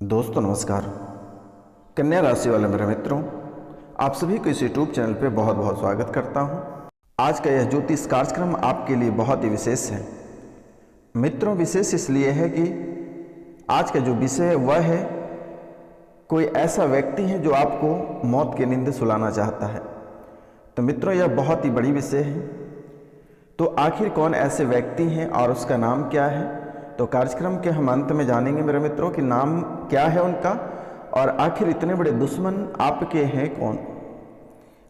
दोस्तों नमस्कार। कन्या राशि वाले मेरे मित्रों, आप सभी को इस यूट्यूब चैनल पे बहुत बहुत स्वागत करता हूं। आज का यह ज्योतिष कार्यक्रम आपके लिए बहुत ही विशेष है। मित्रों, विशेष इसलिए है कि आज का जो विषय है वह है कोई ऐसा व्यक्ति है जो आपको मौत की नींद सुलाना चाहता है। तो मित्रों, यह बहुत ही बड़ी विषय है। तो आखिर कौन ऐसे व्यक्ति हैं और उसका नाम क्या है, तो कार्यक्रम के हम अंत में जानेंगे मेरे मित्रों कि नाम क्या है उनका और आखिर इतने बड़े दुश्मन आपके हैं कौन,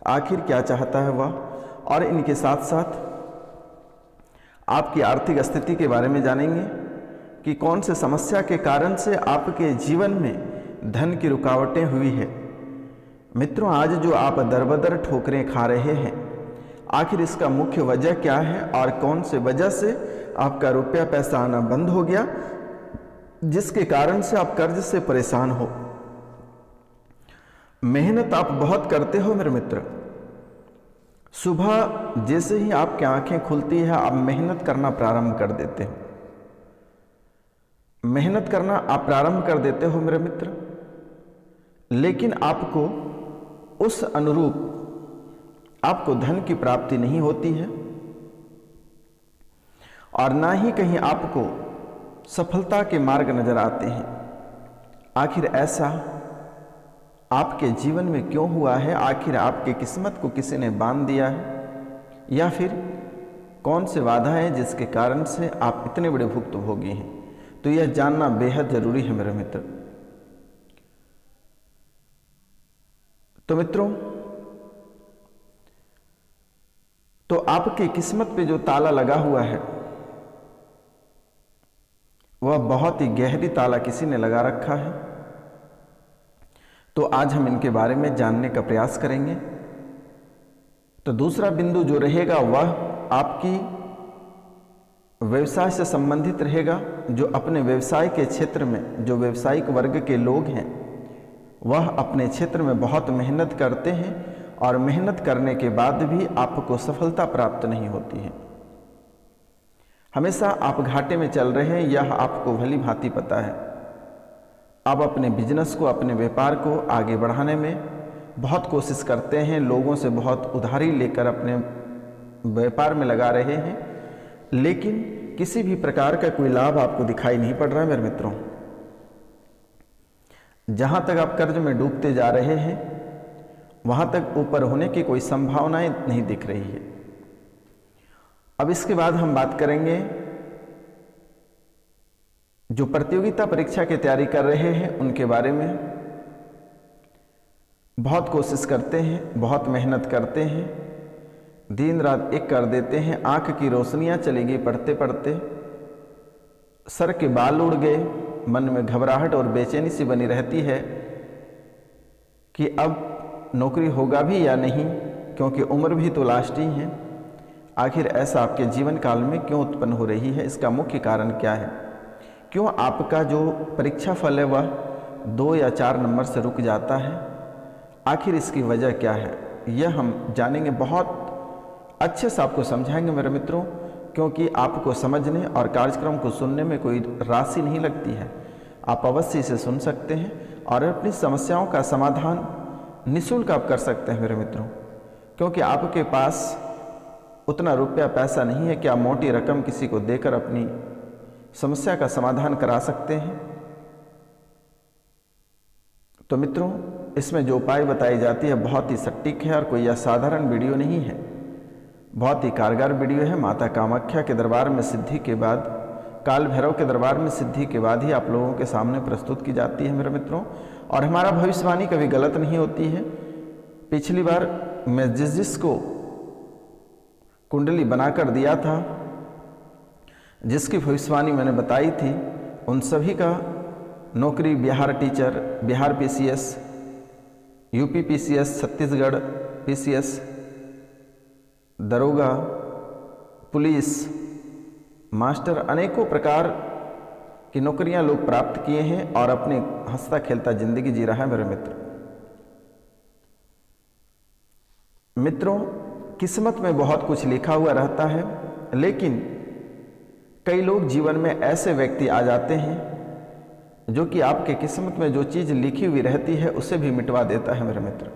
आखिर क्या चाहता है वह, और इनके साथ साथ आपकी आर्थिक स्थिति के बारे में जानेंगे कि कौन से समस्या के कारण से आपके जीवन में धन की रुकावटें हुई है। मित्रों, आज जो आप दरबदर ठोकरें खा रहे हैं, आखिर इसका मुख्य वजह क्या है और कौन से वजह से आपका रुपया पैसा आना बंद हो गया, जिसके कारण से आप कर्ज से परेशान हो। मेहनत आप बहुत करते हो मेरे मित्र। सुबह जैसे ही आपकी आंखें खुलती है आप मेहनत करना प्रारंभ कर देते हो। मेहनत करना आप प्रारंभ कर देते हो मेरे मित्र, लेकिन आपको उस अनुरूप आपको धन की प्राप्ति नहीं होती है और ना ही कहीं आपको सफलता के मार्ग नजर आते हैं। आखिर ऐसा आपके जीवन में क्यों हुआ है? आखिर आपकी किस्मत को किसी ने बांध दिया है, या फिर कौन से वादा है जिसके कारण से आप इतने बड़े भुक्तभोगी हैं? तो यह जानना बेहद जरूरी है मेरे मित्र। तो मित्रों, तो आपकी किस्मत पे जो ताला लगा हुआ है वह बहुत ही गहरी ताला किसी ने लगा रखा है। तो आज हम इनके बारे में जानने का प्रयास करेंगे। तो दूसरा बिंदु जो रहेगा वह आपकी व्यवसाय से संबंधित रहेगा। जो अपने व्यवसाय के क्षेत्र में जो व्यवसायिक वर्ग के लोग हैं वह अपने क्षेत्र में बहुत मेहनत करते हैं और मेहनत करने के बाद भी आपको सफलता प्राप्त नहीं होती है। हमेशा आप घाटे में चल रहे हैं, यह आपको भली भांति पता है। आप अपने बिजनेस को, अपने व्यापार को आगे बढ़ाने में बहुत कोशिश करते हैं, लोगों से बहुत उधारी लेकर अपने व्यापार में लगा रहे हैं, लेकिन किसी भी प्रकार का कोई लाभ आपको दिखाई नहीं पड़ रहा है मेरे मित्रों। जहां तक आप कर्ज में डूबते जा रहे हैं वहां तक ऊपर होने की कोई संभावनाएं नहीं दिख रही है। अब इसके बाद हम बात करेंगे जो प्रतियोगिता परीक्षा की तैयारी कर रहे हैं उनके बारे में। बहुत कोशिश करते हैं, बहुत मेहनत करते हैं, दिन रात एक कर देते हैं, आंख की रोशनियां चली गई पढ़ते पढ़ते, सर के बाल उड़ गए, मन में घबराहट और बेचैनी सी बनी रहती है कि अब नौकरी होगा भी या नहीं, क्योंकि उम्र भी तो लास्ट ही है। आखिर ऐसा आपके जीवन काल में क्यों उत्पन्न हो रही है? इसका मुख्य कारण क्या है? क्यों आपका जो परीक्षा फल है वह 2 या 4 नंबर से रुक जाता है? आखिर इसकी वजह क्या है? यह हम जानेंगे, बहुत अच्छे से आपको समझाएंगे मेरे मित्रों, क्योंकि आपको समझने और कार्यक्रम को सुनने में कोई राशि नहीं लगती है। आप अवश्य इसे सुन सकते हैं और अपनी समस्याओं का समाधान निःशुल्क आप कर सकते हैं मेरे मित्रों, क्योंकि आपके पास उतना रुपया पैसा नहीं है कि आप मोटी रकम किसी को देकर अपनी समस्या का समाधान करा सकते हैं। तो मित्रों, इसमें जो उपाय बताई जाती है बहुत ही सटीक है और कोई असाधारण वीडियो नहीं है, बहुत ही कारगर वीडियो है। माता कामाख्या के दरबार में सिद्धि के बाद, काल भैरव के दरबार में सिद्धि के बाद ही आप लोगों के सामने प्रस्तुत की जाती है मेरे मित्रों। और हमारा भविष्यवाणी कभी गलत नहीं होती है। पिछली बार मैं जिसको कुंडली बनाकर दिया था, जिसकी भविष्यवाणी मैंने बताई थी, उन सभी का नौकरी Bihar teacher, Bihar PCS, UP PCS, Chhattisgarh PCS, दरोगा, पुलिस, मास्टर, अनेकों प्रकार की नौकरियां लोग प्राप्त किए हैं और अपने हंसता खेलता जिंदगी जी रहा है मेरे मित्र। मित्रों, किस्मत में बहुत कुछ लिखा हुआ रहता है, लेकिन कई लोग जीवन में ऐसे व्यक्ति आ जाते हैं जो कि आपके किस्मत में जो चीज़ लिखी हुई रहती है उसे भी मिटवा देता है मेरे मित्र।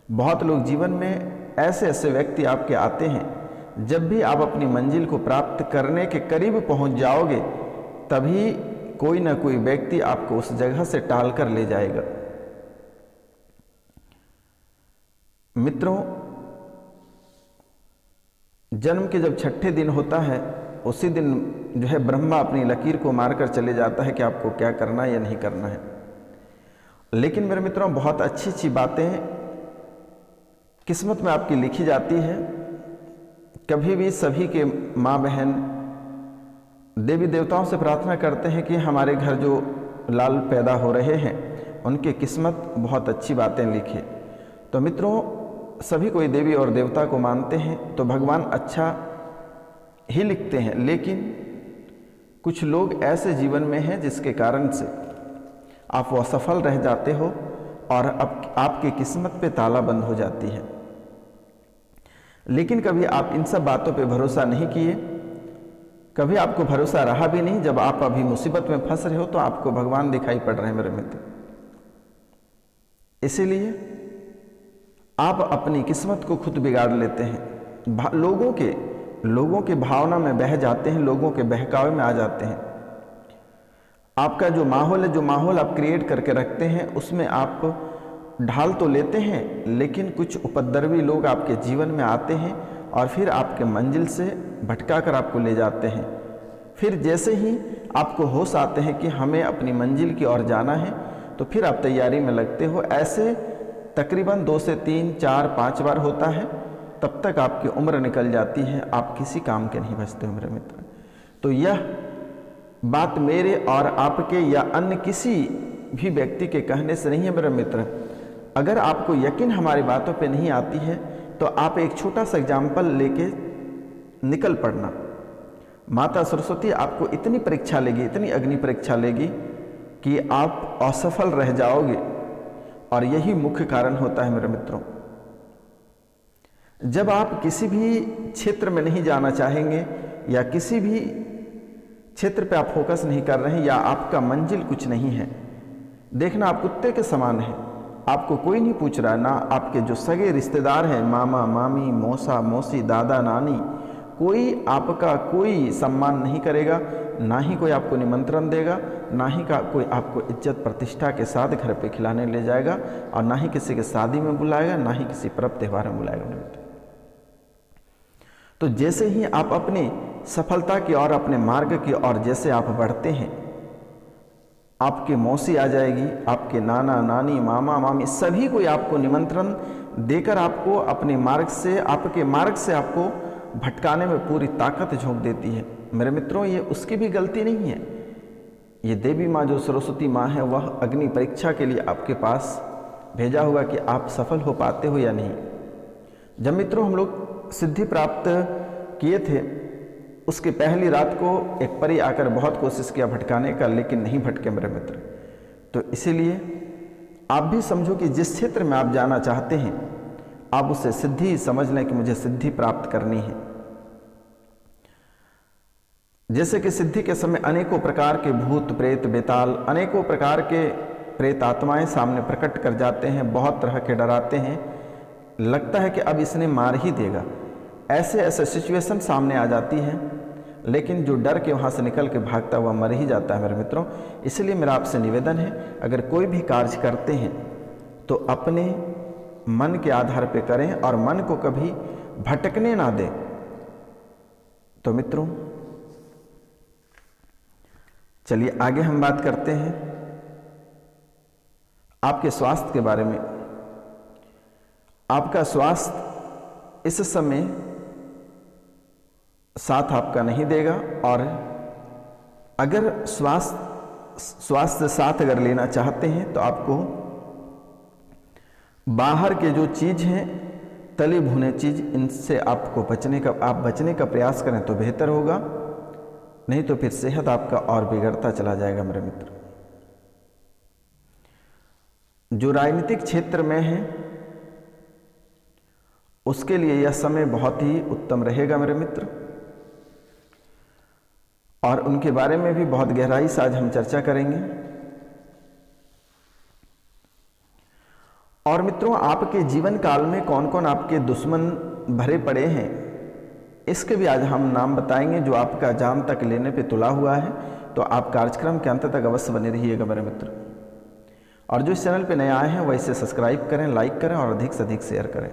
बहुत लोग जीवन में ऐसे ऐसे व्यक्ति आपके आते हैं, जब भी आप अपनी मंजिल को प्राप्त करने के करीब पहुंच जाओगे तभी कोई ना कोई व्यक्ति आपको उस जगह से टाल कर ले जाएगा। मित्रों, जन्म के जब 6ठे दिन होता है उसी दिन जो है ब्रह्मा अपनी लकीर को मारकर चले जाता है कि आपको क्या करना है या नहीं करना है। लेकिन मेरे मित्रों, बहुत अच्छी अच्छी बातें किस्मत में आपकी लिखी जाती है। कभी भी सभी के माँ बहन देवी देवताओं से प्रार्थना करते हैं कि हमारे घर जो लाल पैदा हो रहे हैं उनकी किस्मत बहुत अच्छी बातें लिखे। तो मित्रों, सभी कोई देवी और देवता को मानते हैं तो भगवान अच्छा ही लिखते हैं, लेकिन कुछ लोग ऐसे जीवन में हैं जिसके कारण से आप असफल रह जाते हो और अब आपकी किस्मत पे ताला बंद हो जाती है। लेकिन कभी आप इन सब बातों पे भरोसा नहीं किए, कभी आपको भरोसा रहा भी नहीं। जब आप अभी मुसीबत में फंस रहे हो तो आपको भगवान दिखाई पड़ रहे हैं मेरे मित्र। इसीलिए आप अपनी किस्मत को खुद बिगाड़ लेते हैं, लोगों के भावना में बह जाते हैं, लोगों के बहकावे में आ जाते हैं। आपका जो माहौल है, जो माहौल आप क्रिएट करके रखते हैं, उसमें आप ढाल तो लेते हैं, लेकिन कुछ उपद्रवी लोग आपके जीवन में आते हैं और फिर आपके मंजिल से भटका कर आपको ले जाते हैं। फिर जैसे ही आपको होश आते हैं कि हमें अपनी मंजिल की ओर जाना है तो फिर आप तैयारी में लगते हो। ऐसे तकरीबन 2 से 3, 4, 5 बार होता है, तब तक आपकी उम्र निकल जाती है, आप किसी काम के नहीं बचते हो मेरे मित्र। तो यह बात मेरे और आपके या अन्य किसी भी व्यक्ति के कहने से नहीं है मेरे मित्र। अगर आपको यकीन हमारी बातों पे नहीं आती है तो आप एक छोटा सा एग्जाम्पल लेके निकल पड़ना। माता सरस्वती आपको इतनी परीक्षा लेगी, इतनी अग्नि परीक्षा लेगी कि आप असफल रह जाओगे, और यही मुख्य कारण होता है मेरे मित्रों। जब आप किसी भी क्षेत्र में नहीं जाना चाहेंगे या किसी भी क्षेत्र पे आप फोकस नहीं कर रहे हैं या आपका मंजिल कुछ नहीं है, देखना आप कुत्ते के समान है, आपको कोई नहीं पूछ रहा। ना आपके जो सगे रिश्तेदार हैं, मामा मामी, मौसा मौसी, दादा नानी, कोई आपका कोई सम्मान नहीं करेगा, ना ही कोई आपको निमंत्रण देगा, ना ही कोई आपको इज्जत प्रतिष्ठा के साथ घर पे खिलाने ले जाएगा, और ना ही किसी के शादी में बुलाएगा, ना ही किसी पर्व त्यौहार में बुलाएगा। तो जैसे ही आप अपनी सफलता की ओर, अपने मार्ग की ओर जैसे आप बढ़ते हैं, आपके मौसी आ जाएगी, आपके नाना नानी, मामा मामी, सभी कोई आपको निमंत्रण देकर आपको अपने मार्ग से, आपके मार्ग से आपको भटकाने में पूरी ताकत झोंक देती है। मेरे मित्रों, ये उसकी भी गलती नहीं है। ये देवी माँ जो सरस्वती माँ है, वह अग्नि परीक्षा के लिए आपके पास भेजा हुआ कि आप सफल हो पाते हो या नहीं। जब मित्रों हम लोग सिद्धि प्राप्त किए थे, उसकी पहली रात को एक परी आकर बहुत कोशिश किया भटकाने का, लेकिन नहीं भटके मेरे मित्र। तो इसीलिए आप भी समझो कि जिस क्षेत्र में आप जाना चाहते हैं, आप उसे सिद्धि समझ लें कि मुझे सिद्धि प्राप्त करनी है। जैसे कि सिद्धि के समय अनेकों प्रकार के भूत प्रेत बेताल, अनेकों प्रकार के प्रेत आत्माएं सामने प्रकट कर जाते हैं, बहुत तरह के डराते हैं, लगता है कि अब इसने मार ही देगा। ऐसे ऐसे सिचुएशन सामने आ जाती है, लेकिन जो डर के वहाँ से निकल के भागता हुआ मर ही जाता है मेरे मित्रों। इसलिए मेरा आपसे निवेदन है, अगर कोई भी कार्य करते हैं तो अपने मन के आधार पे करें और मन को कभी भटकने ना दें। तो मित्रों चलिए आगे हम बात करते हैं आपके स्वास्थ्य के बारे में। आपका स्वास्थ्य इस समय साथ आपका नहीं देगा, और अगर स्वास्थ्य साथ अगर लेना चाहते हैं तो आपको बाहर के जो चीज़ हैं, तली भुने चीज़, इनसे आपको बचने का प्रयास करें तो बेहतर होगा, नहीं तो फिर सेहत आपका और बिगड़ता चला जाएगा मेरे मित्र। जो राजनीतिक क्षेत्र में है उसके लिए यह समय बहुत ही उत्तम रहेगा मेरे मित्र, और उनके बारे में भी बहुत गहराई से आज हम चर्चा करेंगे। और मित्रों, आपके जीवन काल में कौन कौन आपके दुश्मन भरे पड़े हैं, इसके भी आज हम नाम बताएंगे, जो आपका जान तक लेने पे तुला हुआ है। तो आप कार्यक्रम के अंत तक अवश्य बने रहिएगा मेरे मित्र। और जो इस चैनल पे नए आए हैं वह इसे सब्सक्राइब करें, लाइक करें और अधिक से अधिक शेयर करें।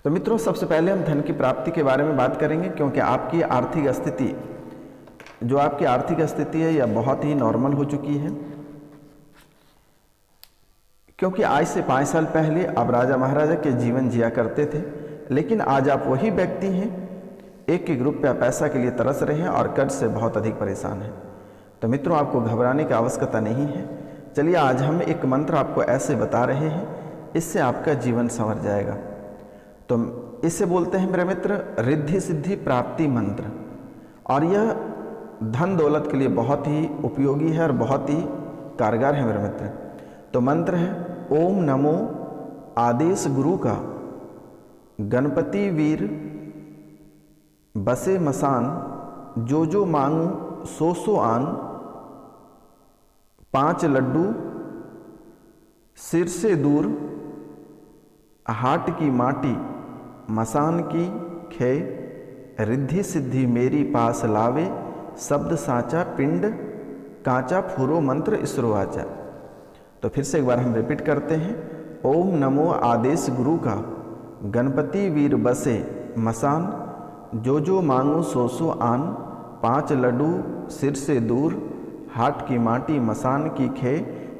तो मित्रों, सबसे पहले हम धन की प्राप्ति के बारे में बात करेंगे, क्योंकि आपकी आर्थिक स्थिति, जो आपकी आर्थिक स्थिति है, यह बहुत ही नॉर्मल हो चुकी है। क्योंकि आज से 5 साल पहले आप राजा महाराजा के जीवन जिया करते थे, लेकिन आज आप वही व्यक्ति हैं, एक रुपया पैसा के लिए तरस रहे हैं और कर्ज से बहुत अधिक परेशान हैं। तो मित्रों, आपको घबराने की आवश्यकता नहीं है। चलिए, आज हम एक मंत्र आपको ऐसे बता रहे हैं, इससे आपका जीवन संवर जाएगा। तो इसे बोलते हैं मेरे मित्र रिद्धि सिद्धि प्राप्ति मंत्र, और यह धन दौलत के लिए बहुत ही उपयोगी है और बहुत ही कारगर है मेरे मित्र। तो मंत्र है ओम नमो आदेश गुरु का, गणपति वीर बसे मसान, जो जो मांगू सो सो आन, 5 लड्डू सिर से दूर, हाट की माटी मसान की खे, रिद्धि सिद्धि मेरी पास लावे, शब्द साचा पिंड कांचा फूरो मंत्र इसरो आचा। तो फिर से एक बार हम रिपीट करते हैं। ओम नमो आदेश गुरु का, गणपति वीर बसे मसान, जो जो मांगू सो सो आन, 5 लड्डू सिर से दूर, हाट की माटी मसान की खे,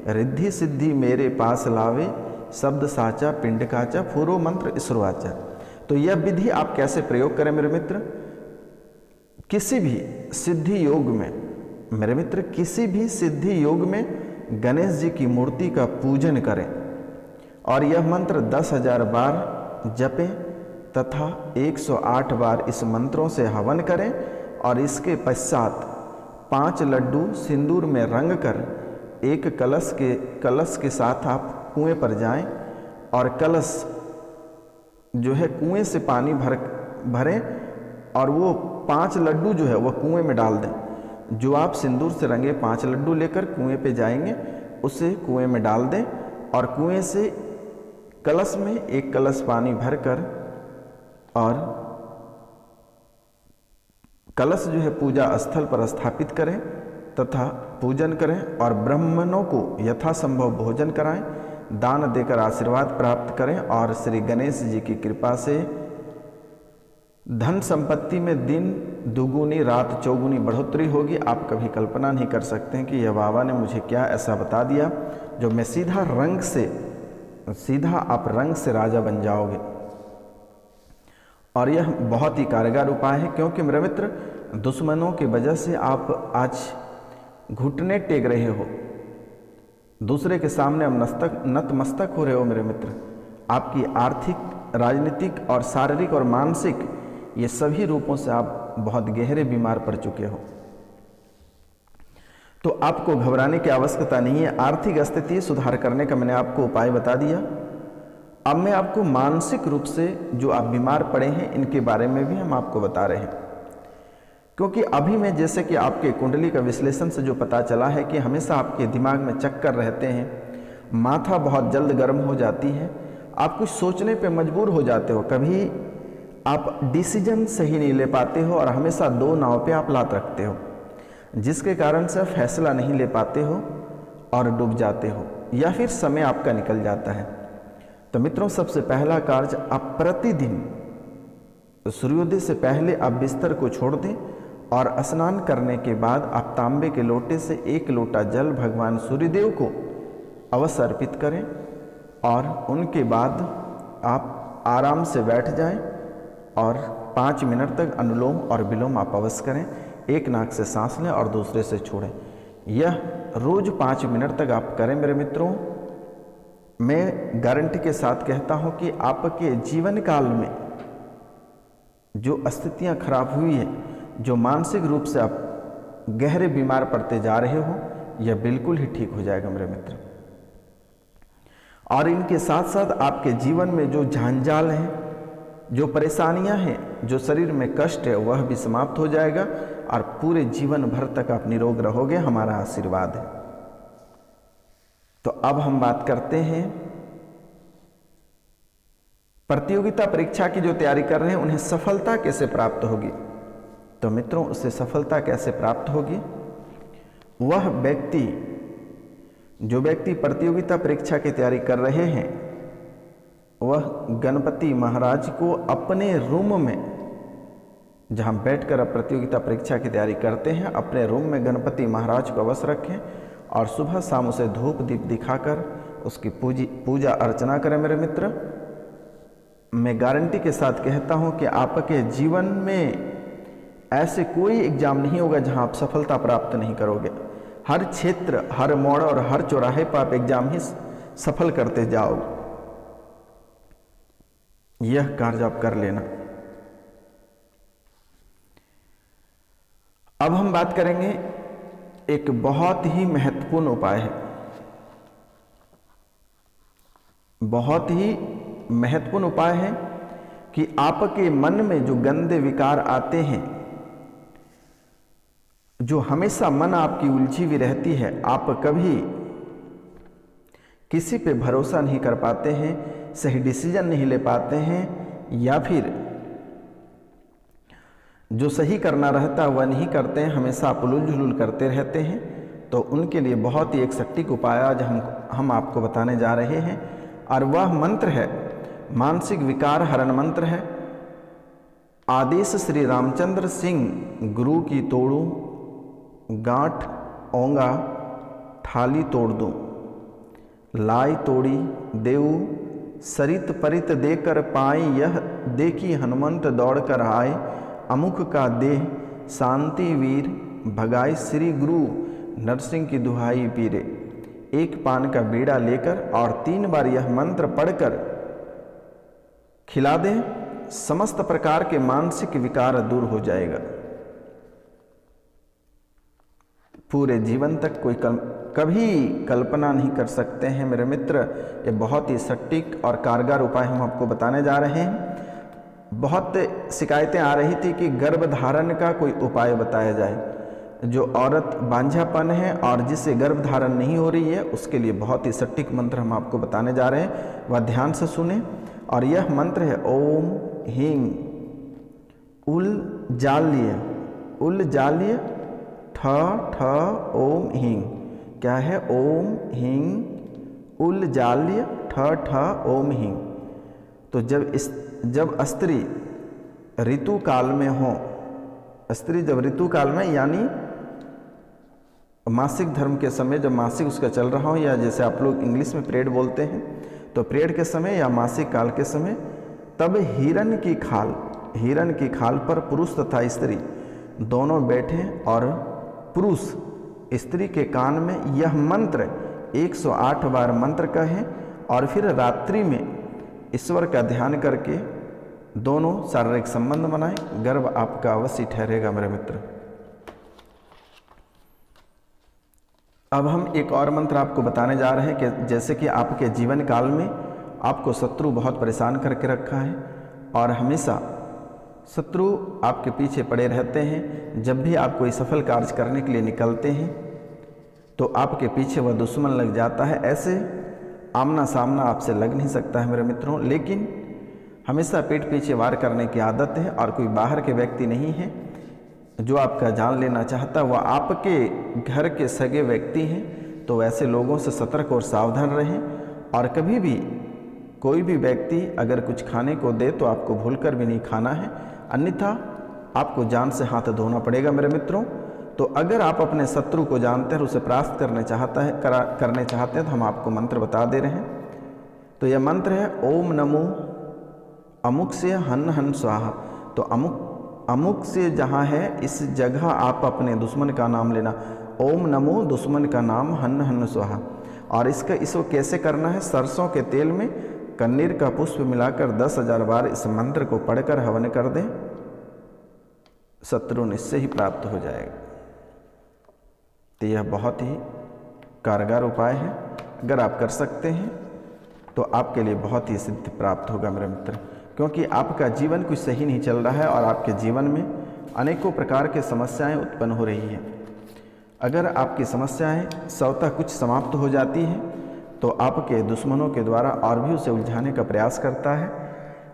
रिद्धि सिद्धि मेरे पास लावे, शब्द साचा पिंड काचा फूरो मंत्र इसरो आचा। तो यह विधि आप कैसे प्रयोग करें मेरे मित्र? किसी भी सिद्धि योग में मेरे मित्र, किसी भी सिद्धि योग में गणेश जी की मूर्ति का पूजन करें और यह मंत्र 10,000 बार जपें तथा 108 बार इस मंत्रों से हवन करें। और इसके पश्चात 5 लड्डू सिंदूर में रंग कर एक कलश के साथ आप कुएं पर जाएं और कलश जो है कुएं से पानी भरें और वो 5 लड्डू जो है वह कुएं में डाल दें। जो आप सिंदूर से रंगे 5 लड्डू लेकर कुएं पे जाएंगे, उसे कुएं में डाल दें और कुएं से कलश में 1 कलश पानी भरकर और कलश जो है पूजा स्थल पर स्थापित करें तथा पूजन करें और ब्राह्मणों को यथासंभव भोजन कराएं, दान देकर आशीर्वाद प्राप्त करें और श्री गणेश जी की कृपा से धन संपत्ति में दिन दुगुनी रात चौगुनी बढ़ोतरी होगी। आप कभी कल्पना नहीं कर सकते हैं कि यह बाबा ने मुझे क्या ऐसा बता दिया जो मैं सीधा आप रंग से राजा बन जाओगे। और यह बहुत ही कारगर उपाय है, क्योंकि मेरे मित्र दुश्मनों की वजह से आप आज घुटने टेक रहे हो, दूसरे के सामने अब नतमस्तक हो रहे हो मेरे मित्र। आपकी आर्थिक, राजनीतिक और शारीरिक और मानसिक ये सभी रूपों से आप बहुत गहरे बीमार पड़ चुके हो। तो आपको घबराने की आवश्यकता नहीं है। आर्थिक स्थिति सुधार करने का मैंने आपको उपाय बता दिया। अब मैं आपको मानसिक रूप से जो आप बीमार पड़े हैं इनके बारे में भी हम आपको बता रहे हैं, क्योंकि अभी में जैसे कि आपके कुंडली का विश्लेषण से जो पता चला है कि हमेशा आपके दिमाग में चक्कर रहते हैं, माथा बहुत जल्द गर्म हो जाती है, आप कुछ सोचने पे मजबूर हो जाते हो, कभी आप डिसीजन सही नहीं ले पाते हो और हमेशा 2 नाव पे आप लात रखते हो, जिसके कारण से फैसला नहीं ले पाते हो और डूब जाते हो या फिर समय आपका निकल जाता है। तो मित्रों, सबसे पहला कार्य, आप प्रतिदिन सूर्योदय से पहले आप बिस्तर को छोड़ दें और स्नान करने के बाद आप तांबे के लोटे से 1 लोटा जल भगवान सूर्यदेव को अवश्य अर्पित करें और उनके बाद आप आराम से बैठ जाएं और 5 मिनट तक अनुलोम और विलोम आप अवश्य करें। एक नाक से सांस लें और दूसरे से छोड़ें। यह रोज 5 मिनट तक आप करें मेरे मित्रों। मैं गारंटी के साथ कहता हूं कि आपके जीवन काल में जो स्थितियां खराब हुई है, जो मानसिक रूप से आप गहरे बीमार पड़ते जा रहे हो, यह बिल्कुल ही ठीक हो जाएगा मेरे मित्र। और इनके साथ साथ आपके जीवन में जो झांझाल हैं, जो परेशानियां हैं, जो शरीर में कष्ट है, वह भी समाप्त हो जाएगा और पूरे जीवन भर तक आप निरोग रहोगे। हमारा आशीर्वाद है। तो अब हम बात करते हैं प्रतियोगिता परीक्षा की जो तैयारी कर रहे हैं उन्हें सफलता कैसे प्राप्त होगी? तो मित्रों, उससे सफलता कैसे प्राप्त होगी? वह व्यक्ति, जो व्यक्ति प्रतियोगिता परीक्षा की तैयारी कर रहे हैं, वह गणपति महाराज को अपने रूम में, जहां बैठकर आप प्रतियोगिता परीक्षा की तैयारी करते हैं, अपने रूम में गणपति महाराज को अवश्य रखें और सुबह शाम उसे धूप दीप दिखाकर उसकी पूजा अर्चना करें। मेरे मित्र, मैं गारंटी के साथ कहता हूं कि आपके जीवन में ऐसे कोई एग्जाम नहीं होगा जहां आप सफलता प्राप्त नहीं करोगे। हर क्षेत्र, हर मोड़ और हर चौराहे पर आप एग्जाम ही सफल करते जाओगे। यह कार्य आप कर लेना। अब हम बात करेंगे, एक बहुत ही महत्वपूर्ण उपाय है, बहुत ही महत्वपूर्ण उपाय है कि आपके मन में जो गंदे विकार आते हैं, जो हमेशा मन आपकी उलझी हुई रहती है, आप कभी किसी पे भरोसा नहीं कर पाते हैं, सही डिसीजन नहीं ले पाते हैं, या फिर जो सही करना रहता है वह नहीं करते हैं, हमेशा आप उलझ झुलझुल करते रहते हैं, तो उनके लिए बहुत ही एक सटीक उपाय आज हम आपको बताने जा रहे हैं। और वह मंत्र है, मानसिक विकार हरण मंत्र है। आदेश श्री रामचंद्र सिंह गुरु की तोड़ू, गांठ ओंगा थाली तोड़ दूं, लाई तोड़ी देऊ सरित परित देकर पाई, यह देखी हनुमंत दौड़कर आए, अमुख का देह शांति वीर, भगाई श्री गुरु नरसिंह की दुहाई पीरे। एक पान का बीड़ा लेकर और 3 बार यह मंत्र पढ़कर खिला दें, समस्त प्रकार के मानसिक विकार दूर हो जाएगा। पूरे जीवन तक कोई कभी कल्पना नहीं कर सकते हैं मेरे मित्र। ये बहुत ही सटीक और कारगर उपाय हम आपको बताने जा रहे हैं। बहुत शिकायतें आ रही थी कि गर्भधारण का कोई उपाय बताया जाए। जो औरत बांझापन है और जिसे गर्भधारण नहीं हो रही है, उसके लिए बहुत ही सटीक मंत्र हम आपको बताने जा रहे हैं, वह ध्यान से सुने। और यह मंत्र है ओम हींग उल जाल्य ठ ठ ओम हींग। क्या है? ओम हींग उल जाल्य ठ ठ ओम हींग। तो जब स्त्री ऋतु काल में हो, स्त्री जब ऋतु काल में यानी मासिक धर्म के समय, जब मासिक उसका चल रहा हो, या जैसे आप लोग इंग्लिश में पीरियड बोलते हैं, तो पीरियड के समय या मासिक काल के समय, तब हिरण की खाल पर पुरुष तथा स्त्री दोनों बैठे और पुरुष स्त्री के कान में यह मंत्र 108 बार मंत्र कहें और फिर रात्रि में ईश्वर का ध्यान करके दोनों शारीरिक संबंध बनाएं। गर्भ आपका अवश्य ठहरेगा मेरे मित्र। अब हम एक और मंत्र आपको बताने जा रहे हैं कि जैसे कि आपके जीवन काल में आपको शत्रु बहुत परेशान करके रखा है और हमेशा शत्रु आपके पीछे पड़े रहते हैं। जब भी आप कोई सफल कार्य करने के लिए निकलते हैं तो आपके पीछे वह दुश्मन लग जाता है। ऐसे आमना सामना आपसे लग नहीं सकता है मेरे मित्रों, लेकिन हमेशा पीठ पीछे वार करने की आदत है और कोई बाहर के व्यक्ति नहीं है जो आपका जान लेना चाहता, वह आपके घर के सगे व्यक्ति हैं। तो ऐसे लोगों से सतर्क और सावधान रहें। और कभी भी कोई भी व्यक्ति अगर कुछ खाने को दे तो आपको भूलकर भी नहीं खाना है, अन्यथा आपको जान से हाथ धोना पड़ेगा मेरे मित्रों। तो अगर आप अपने शत्रु को जानते हैं और उसे परास्त करने चाहते हैं तो हम आपको मंत्र बता दे रहे हैं। तो यह मंत्र है ओम नमो अमुक से हन हन स्वाहा। तो अमुक से जहाँ है इस जगह आप अपने दुश्मन का नाम लेना। ओम नमो दुश्मन का नाम हन हन स्वाहा। और इसको कैसे करना है? सरसों के तेल में कन्नीर का पुष्प मिलाकर 10,000 बार इस मंत्र को पढ़कर हवन कर दें, शत्रु निश्चय ही प्राप्त हो जाएगा। तो यह बहुत ही कारगर उपाय है। अगर आप कर सकते हैं तो आपके लिए बहुत ही सिद्धि प्राप्त होगा मेरे मित्र, क्योंकि आपका जीवन कुछ सही नहीं चल रहा है और आपके जीवन में अनेकों प्रकार की समस्याएं उत्पन्न हो रही हैं। अगर आपकी समस्याएं स्वतः कुछ समाप्त हो जाती हैं तो आपके दुश्मनों के द्वारा और भी उसे उलझाने का प्रयास करता है।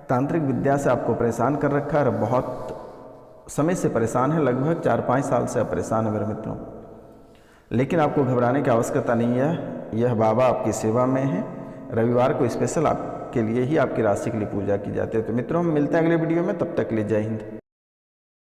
तांत्रिक विद्या से आपको परेशान कर रखा है, बहुत समय से परेशान है, लगभग 4-5 साल से आप परेशान है मेरे मित्रों। लेकिन आपको घबराने की आवश्यकता नहीं है, यह बाबा आपकी सेवा में है। रविवार को स्पेशल आपके लिए ही, आपकी राशि के लिए पूजा की जाती है। तो मित्रों, हम मिलते हैं अगले वीडियो में, तब तक के लिए जय हिंद।